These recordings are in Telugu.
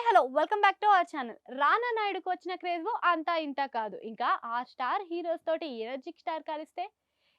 Hello! Welcome back to our channel. 'Rana నాయుడు'కి వచ్చిన క్రేజ్ అంతా ఇంతా కాదు. ఇంకా ఆ స్టార్ హీరోస్ తోటి ఎనర్జిక్ స్టార్ కలిస్తే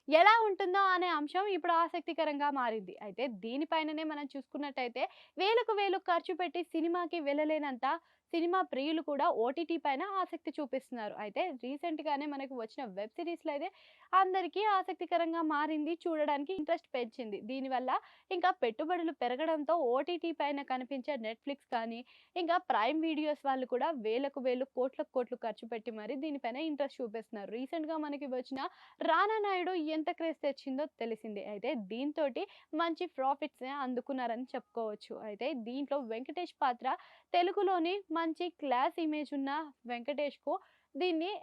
ఎలా ఉంటుందో అనే అంశం ఇప్పుడు ఆసక్తికరంగా మారింది. అయితే దీనిపైననే మనం చూసుకున్నట్టయితే వేలకు వేలు ఖర్చు పెట్టి సినిమాకి వెళ్ళలేనంత సినిమా ప్రియులు కూడా ఓటీటీ పైన ఆసక్తి చూపిస్తున్నారు. అయితే రీసెంట్‌గానే మనకు వచ్చిన వెబ్ సీరీస్‌లో అయితే అందరికీ ఆసక్తికరంగా మారింది. చూడడానికి ఇంట్రెస్ట్ పెంచింది. దీనివల్ల ఇంకా పెట్టుబడులు పెరగడంతో ఓటీటీ పైన కనిపించే నెట్‌ఫ్లిక్స్ కానీ, ఇంకా ప్రైమ్ వీడియోస్ వాళ్ళు కూడా వేలకు వేలు, కోట్లకు కోట్లు ఖర్చు పెట్టి మరి దీనిపైన ఇంట్రెస్ట్ చూపిస్తున్నారు. రీసెంట్‌గా మనకి వచ్చిన 'రానా నాయుడు' ఎంత క్రేజ్ తెచ్చిందో తెలిసిందే. అయితే దీంతోటి మంచి ప్రాఫిట్సే అందుకున్నారని చెప్పుకోవచ్చు. అయితే దీంట్లో వెంకటేష్ పాత్ర తెలుగులోని మంచి క్లాస్ ఇమేజ్ ఉన్న వెంకటేష్‌కు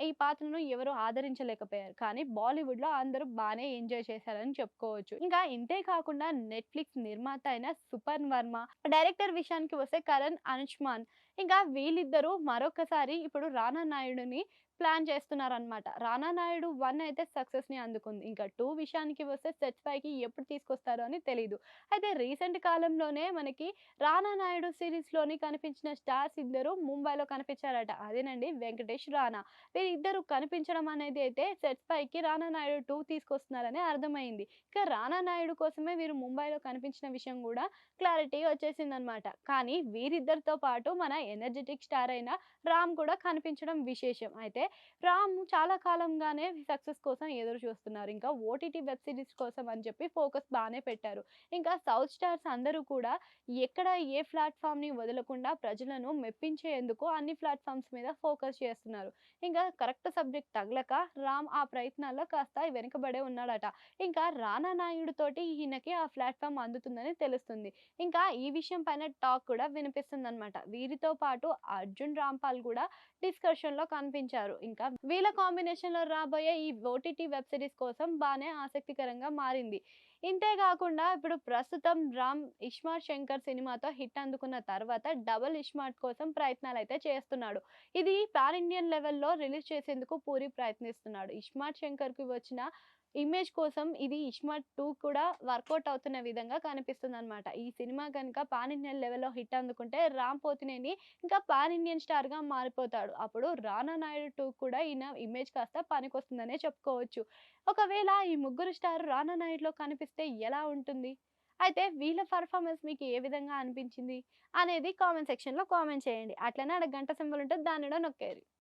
ఈ పాత్రను ఎవరు ఆదరించలేకపోయారు. కానీ బాలీవుడ్‌లో అందరూ బానే ఎంజాయ్ చేశారని చెప్పుకోవచ్చు. ఇంకా ఇంతే కాకుండా నెట్‌ఫ్లిక్స్ నిర్మాత అయిన సుపర్న్ వర్మ, డైరెక్టర్ విషయానికి వస్తే కరణ్ అనుష్మాన్ ఇంకా వీళ్ళిద్దరూ మరొకసారి ఇప్పుడు 'రానా నాయుడుని' ప్లాన్ చేస్తున్నారనమాట. 'రానా నాయుడు 1' అయితే సక్సెస్‌ని అందుకుంది. ఇంకా 2 విషయానికి వస్తే సెట్స్ పైకి ఎప్పుడు తీసుకొస్తారో అని తెలీదు. అయితే రీసెంట్ కాలంలోనే మనకి 'రానా నాయుడు' సీరీస్‌లోని కనిపించిన స్టార్స్ ఇద్దరు ముంబైలో కనిపించారట. అదేనండి వెంకటేష్, రానా. వీరిద్దరూ కనిపించడం అనేది అయితే సెట్స్ పైకి 'రానా నాయుడు 2' తీసుకొస్తున్నారని అర్థమైంది. ఇక 'రానా నాయుడు' కోసమే వీరు ముంబైలో కనిపించిన విషయం గూడా క్లారిటీ వచ్చేసిందనమాట. కానీ వీరిద్దరితో పాటు మన ఎనర్జిటిక్ స్టార్ అయిన రామ్ కూడా కనిపించడం విశేషం. అయితే రామ్ చాలా కాలంగానే సక్సెస్ కోసం ఎదురు చూస్తున్నారు. ఇంకా ఓటీటీ వెబ్ సీరీస్ కోసం అని చెప్పి ఫోకస్ బానే పెట్టారు. ఇంకా సౌత్ స్టార్స్ అందరూ కూడా ఎక్కడ ఏ ప్లాట్‌ఫార్మ్‌ని వదలకుండా ప్రజలను మెప్పించేందుకు అన్ని ప్లాట్‌ఫార్మ్స్ మీద ఫోకస్ చేస్తున్నారు. ఇంకా కరెక్ట్ సబ్జెక్ట్ తగలక రామ్ ఆ ప్రయత్నాల్లో కాస్త వెనకబడే ఉన్నాడట. ఇంకా 'రానా నాయుడు' తోటి ఈయనకి ఆ ప్లాట్‌ఫార్మ్ అందుతుందని తెలుస్తుంది. ఇంకా ఈ విషయం పైన టాక్ కూడా వినిపిస్తుందనమాట. వీరితో పాటు అర్జున్ రాంపాల్ కూడా డిస్కషన్‌లో కనిపించారు. ఇంకా వీళ్ళ కాంబినేషన్‌లో రాబోయే ఈ ఓటీటీ వెబ్ సీరీస్ కోసం బానే ఆసక్తికరంగా మారింది. ఇంతే గాకుండా ఇప్పుడు ప్రస్తుతం రామ్ 'ఇస్మార్ట్ శంకర్' సినిమాతో హిట్ అందుకున్న తర్వాత డబుల్ 'ఇస్మార్ట్' కోసం ప్రయత్నాలైతే చేస్తున్నాడు. ఇది పాన్ ఇండియన్ లెవెల్‌లో రిలీజ్ చేసేందుకు పూరి ప్రయత్నిస్తున్నాడు. 'ఇస్మార్ట్ శంకర్‌కి' వచ్చిన ఇమేజ్ కోసం ఇది 'ఇస్మార్ట్ 2' కూడా వర్కౌట్ అవుతున్న విధంగా కనిపిస్తుందనమాట. ఈ సినిమా గనుక పాన్ ఇండియన్ లెవెల్‌లో హిట్ అందుకుంటే రామ్ పోతినేని ఇంకా పాన్ ఇండియన్ స్టార్‌గా మారిపోతాడు. అప్పుడు 'రానా నాయుడు 2' కూడా ఈయన ఇమేజ్ కాస్త పనికొస్తుందనే చెప్పుకోవచ్చు. ఒకవేళ ఈ ముగ్గురు స్టార్ 'రానా నాయుడులో' కనిపిస్తే ఎలా ఉంటుంది? అయితే వీళ్ళ పెర్ఫార్మన్స్ మీకు ఏ విధంగా అనిపించింది? అనేది కామెంట్ సెక్షన్‌లో కామెంట్ చేయండి. అట్లనే ఆడ గంట సింబల్ ఉంటది దాన్ని కూడా నొక్కేయండి.